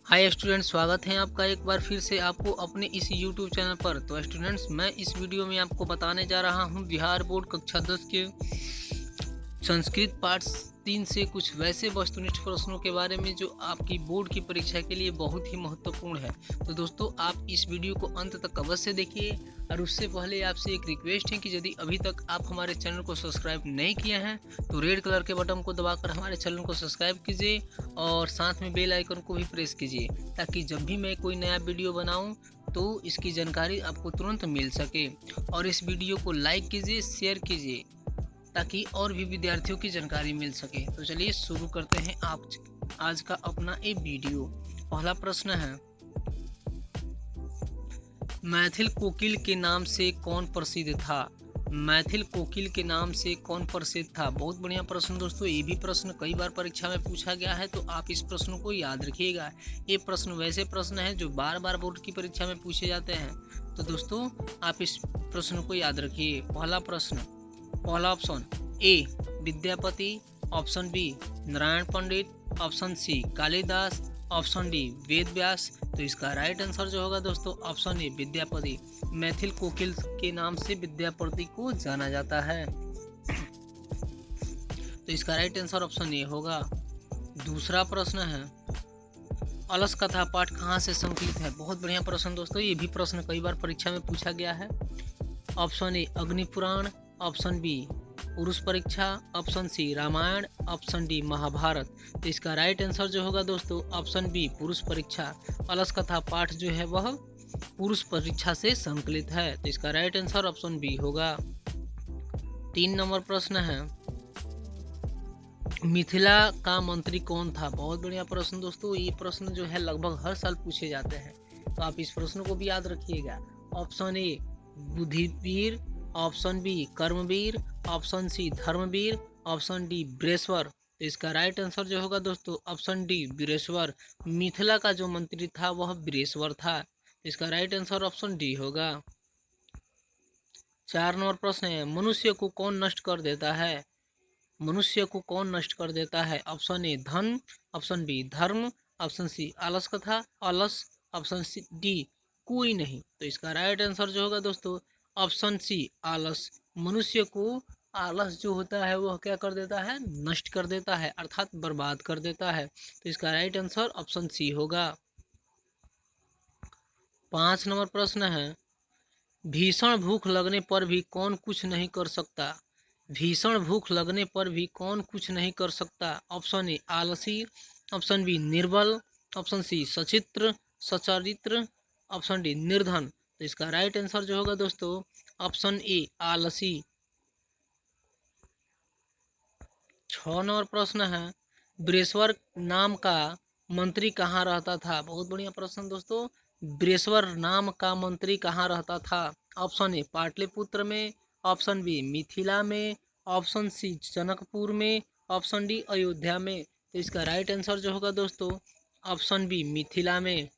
Hi students, स्वागत है आपका एक बार फिर से आपको अपने इस यूट्यूब चैनल पर। तो स्टूडेंट्स, मैं इस वीडियो में आपको बताने जा रहा हूं बिहार बोर्ड कक्षा 10 के संस्कृत पाठ 3 से कुछ वैसे वस्तुनिष्ठ प्रश्नों के बारे में जो आपकी बोर्ड की परीक्षा के लिए बहुत ही महत्वपूर्ण है। तो दोस्तों, आप इस वीडियो को अंत तक अवश्य देखिए। और उससे पहले आपसे एक रिक्वेस्ट है कि यदि अभी तक आप हमारे चैनल को सब्सक्राइब नहीं किए हैं तो रेड कलर के बटन को दबाकर हमारे चैनल को सब्सक्राइब कीजिए और साथ में बेल आइकन को भी प्रेस कीजिए, ताकि जब भी मैं कोई नया वीडियो बनाऊं तो इसकी जानकारी आपको तुरंत मिल सके। और इस वीडियो को लाइक कीजिए, शेयर कीजिए, ताकि और भी विद्यार्थियों की जानकारी मिल सके। तो चलिए शुरू करते हैं आज का अपना ये वीडियो। पहला प्रश्न है, मैथिल कोकिल के नाम से कौन प्रसिद्ध था? मैथिल कोकिल के नाम से कौन प्रसिद्ध था? बहुत बढ़िया प्रश्न दोस्तों। ये भी प्रश्न कई बार परीक्षा में पूछा गया है, तो आप इस प्रश्न को याद रखिएगा। ये प्रश्न वैसे प्रश्न है जो बार बार बोर्ड की परीक्षा में पूछे जाते हैं। तो दोस्तों, आप इस प्रश्न को याद रखिए। पहला option A Vidyapati, option B Narayan Pandit, option C Kalidas, option D Ved Vyas. तो इसका राइट आंसर जो होगा दोस्तों ऑप्शन ए विद्यापति। मैथिल कोकिल के नाम से विद्यापति को जाना जाता है। तो इसका राइट आंसर ऑप्शन ए होगा। दूसरा प्रश्न है, अलस कथा पाठ कहाँ से संकलित है? बहुत बढ़िया प्रश्न दोस्तों। ये भी प्रश्न कई बार परीक्षा में पूछा गया है। Option A Agnipuran, option B Purush Pariksha, option C Ramayan, option D Mahabharat. तो इसका राइट आंसर जो होगा दोस्तों ऑप्शन बी पुरुष परीक्षा। अलस कथा पाठ जो है वह पुरुष परीक्षा से संकलित है। तो इसका राइट आंसर ऑप्शन बी होगा। 3 नंबर प्रश्न है, मिथिला का मंत्री कौन था? बहुत बढ़िया प्रश्न दोस्तों। ये प्रश्न जो है लगभग हर साल पूछे जाते हैं, तो आप इस प्रश्न को भी याद रखिएगा। Option A Buddhivir, option B Karmavir, option C Dharmavir, option D Brihaswar. तो इसका राइट आंसर जो होगा दोस्तों ऑप्शन डी बृहस्वर। मिथिला का जो मंत्री था वह बृहस्वर था। इसका राइट आंसर ऑप्शन डी होगा। 4 नंबर प्रश्न है, मनुष्य को कौन नष्ट कर देता है? मनुष्य को कौन नष्ट कर देता है? ऑप्शन ए धन, ऑप्शन बी धर्म, ऑप्शन सी आलस, ऑप्शन सी डी कोई नहीं। तो इसका राइट आंसर जो होगा दोस्तों ऑप्शन सी आलस। मनुष्य को आलस जो होता है वह क्या कर देता है? नष्ट कर देता है, अर्थात बर्बाद कर देता है। तो इसका राइट आंसर ऑप्शन सी होगा। 5 नंबर प्रश्न है, भीषण भूख लगने पर भी कौन कुछ नहीं कर सकता? भीषण भूख लगने पर भी कौन कुछ नहीं कर सकता? ऑप्शन ए आलसी, ऑप्शन बी निर्बल, ऑप्शन सी सचरित्र, ऑप्शन डी निर्धन। तो इसका राइट आंसर जो होगा दोस्तों ऑप्शन ए आलसी। 6 नंबर प्रश्न है, बृहस्वर नाम का मंत्री कहाँ रहता था? बहुत बढ़िया प्रश्न दोस्तों। बृहस्वर नाम का मंत्री कहाँ रहता था? ऑप्शन ए पाटलिपुत्र में, ऑप्शन बी मिथिला में, ऑप्शन सी जनकपुर में, ऑप्शन डी अयोध्या में। तो इसका राइट आंसर जो होगा दोस्तों ऑप्शन बी मिथिला में।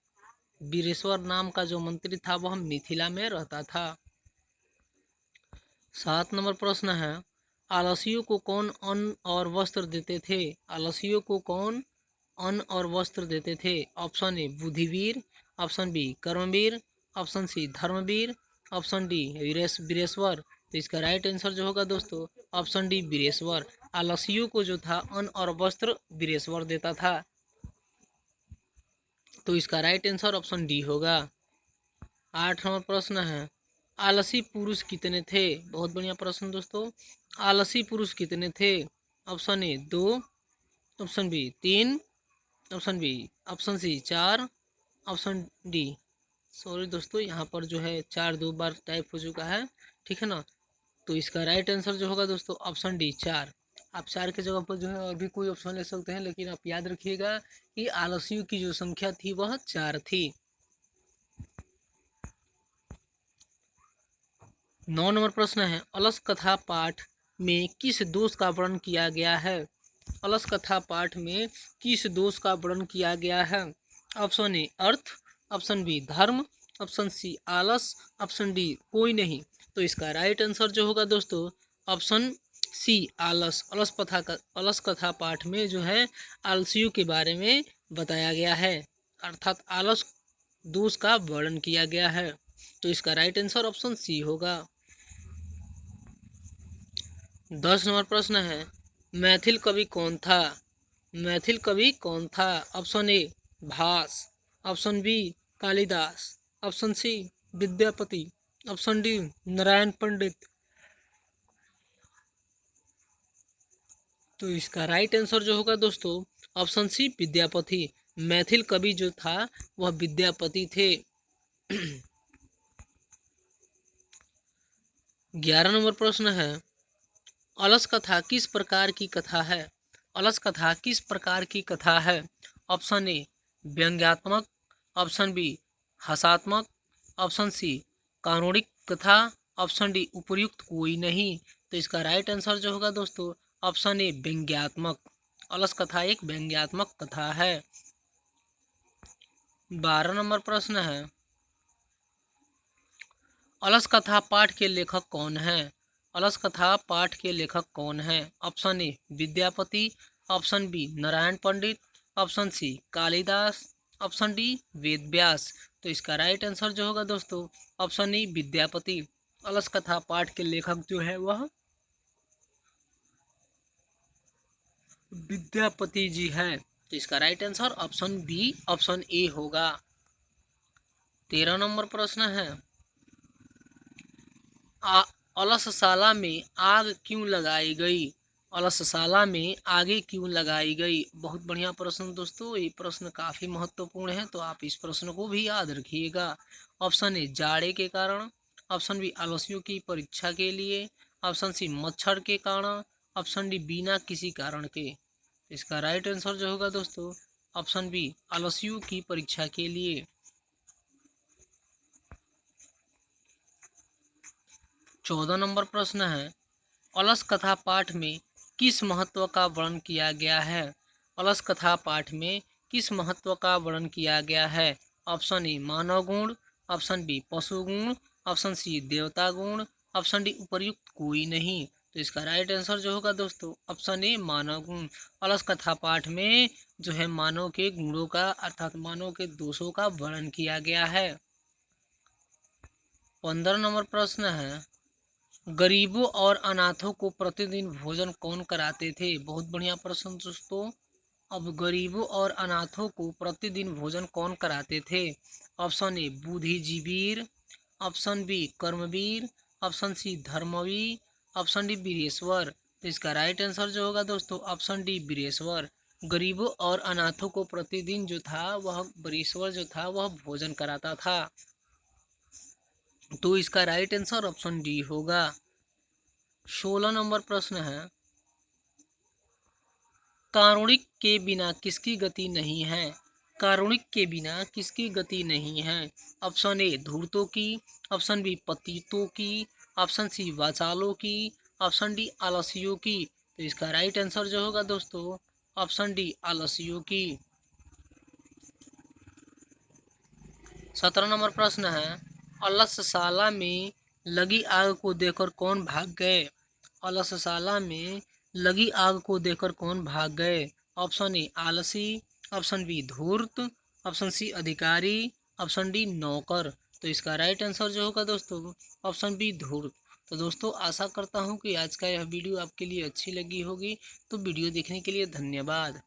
बृहस्वर नाम का जो मंत्री था वह मिथिला में रहता था। 7 नंबर प्रश्न है, आलसियों को कौन अन्न और वस्त्र देते थे? आलसियों को कौन अन्न और वस्त्र देते थे? Option A Buddhivir, option B Karmavir, option C Dharmavir, option D Brihaswar. तो इसका राइट आंसर जो होगा दोस्तों ऑप्शन डी बृहस्वर। आलसियों को जो था अन्न और वस्त्र बृहस्वर देता था। तो इसका राइट आंसर ऑप्शन डी होगा। 8 नंबर प्रश्न है, आलसी पुरुष कितने थे? बहुत बढ़िया प्रश्न दोस्तों। आलसी पुरुष कितने थे? Option A 2, option B 3, option C 4, option D, sorry दोस्तों यहाँ पर जो है 4 2 बार टाइप हो चुका है, ठीक है ना। तो इसका राइट आंसर जो होगा दोस्तों ऑप्शन डी 4। आप 4 के जगह पर जो है और भी कोई ऑप्शन ले सकते हैं, लेकिन आप याद रखिएगा कि आलसियों की जो संख्या थी वह 4 थी। 9 नंबर प्रश्न है, अलस कथा पाठ में किस दोष का वर्णन किया गया है? अलस कथा पाठ में किस दोष का वर्णन किया गया है? ऑप्शन ए अर्थ, ऑप्शन बी धर्म, ऑप्शन सी आलस, ऑप्शन डी कोई नहीं। तो इसका राइट आंसर जो होगा दोस्तों ऑप्शन सी आलस। अलस कथा पाठ में जो है आलसियों के बारे में बताया गया है। अर्थात आलस दोष का वर्णन किया गया है। तो इसका राइट आंसर ऑप्शन सी होगा। 10 नंबर प्रश्न है, मैथिल कवि कौन था? मैथिल कवि कौन था? Option A Bhasa, option B Kalidas, option C Vidyapati, option D Narayan Pandit. तो इसका राइट आंसर जो होगा दोस्तों ऑप्शन सी विद्यापति। मैथिल कवि जो था वह विद्यापति थे। 11 नंबर प्रश्न है, अलस कथा किस प्रकार की कथा है? अलस कथा किस प्रकार की कथा है? ऑप्शन ए व्यंग्यात्मक, ऑप्शन बी हास्यात्मक, ऑप्शन सी काल्पनिक कथा, ऑप्शन डी उपर्युक्त कोई नहीं। तो इसका राइट आंसर जो होगा दोस्तों ऑप्शन ए व्यंग्यात्मक। अलस कथा एक व्यंग्यात्मक कथा है। 12 नंबर प्रश्न है, अलस कथा पाठ के लेखक कौन है? अलस कथा पाठ के लेखक कौन है? Option A Vidyapati, option B Narayan Pandit, option C Kalidas, option D Ved Vyas. तो इसका राइट आंसर जो होगा दोस्तों ऑप्शन ई विद्यापति। अलस कथा पाठ के लेखक जो है वह विद्यापति जी है। तो इसका right answer option B option A होगा। 13 नंबर प्रश्न है, अलसशाला में आग क्यों लगाई गई? अलसशाला में आगे क्यों लगाई गई? बहुत बढ़िया प्रश्न दोस्तों, ये प्रश्न काफी महत्वपूर्ण है, तो आप इस प्रश्न को भी याद रखिएगा। ऑप्शन ए जाड़े के कारण, ऑप्शन बी आलसियों की परीक्षा के लिए, ऑप्शन सी मच्छर के कारण, ऑप्शन डी बिना किसी कारण के। इसका राइट आंसर जो होगा दोस्तों ऑप्शन बी आलसियों की परीक्षा के लिए। 14 नंबर प्रश्न है, अलस कथा पाठ में किस महत्व का वर्णन किया गया है? अलस कथा पाठ में किस महत्व का वर्णन किया गया है? ऑप्शन ए मानव गुण, ऑप्शन बी पशु गुण, ऑप्शन सी देवता गुण, ऑप्शन डी उपर्युक्त कोई नहीं। तो इसका राइट आंसर जो होगा दोस्तों ऑप्शन ए मानव गुण। अलस कथा पाठ में जो है मानव के गुणों का अर्थात मानव के दोषों का वर्णन किया गया है। 15 नंबर प्रश्न है, गरीबों और अनाथों को प्रतिदिन भोजन कौन कराते थे? बहुत बढ़िया प्रश्न दोस्तों। अब गरीबों और अनाथों को प्रतिदिन भोजन कौन कराते थे? Option A Buddhijivir, option B Karmavir, option C Dharmavir, option D Vireshwar. तो इसका राइट आंसर जो होगा दोस्तों ऑप्शन डी वीरेश्वर। गरीबों और अनाथों को प्रतिदिन जो था वह वीरेश्वर जो था वह भोजन कराता था। तो इसका राइट आंसर ऑप्शन डी होगा। 16 नंबर प्रश्न है, कारुणिक के बिना किसकी गति नहीं है? कारुणिक के बिना किसकी गति नहीं है? ऑप्शन ए धूर्तों की, ऑप्शन बी पतितों की, ऑप्शन सी वाचालों की, ऑप्शन डी आलसियों की। तो इसका राइट आंसर जो होगा दोस्तों ऑप्शन डी आलसियों की। 17 नंबर प्रश्न है, अलसशाला में लगी आग को देखकर कौन भाग गए? अलसशाला में लगी आग को देखकर कौन भाग गए? ऑप्शन ए आलसी, ऑप्शन बी धूर्त, ऑप्शन सी अधिकारी, ऑप्शन डी नौकर। तो इसका राइट आंसर जो होगा दोस्तों ऑप्शन बी धूर्त। तो दोस्तों आशा करता हूँ कि आज का यह वीडियो आपके लिए अच्छी लगी होगी। तो वीडियो देखने के लिए धन्यवाद।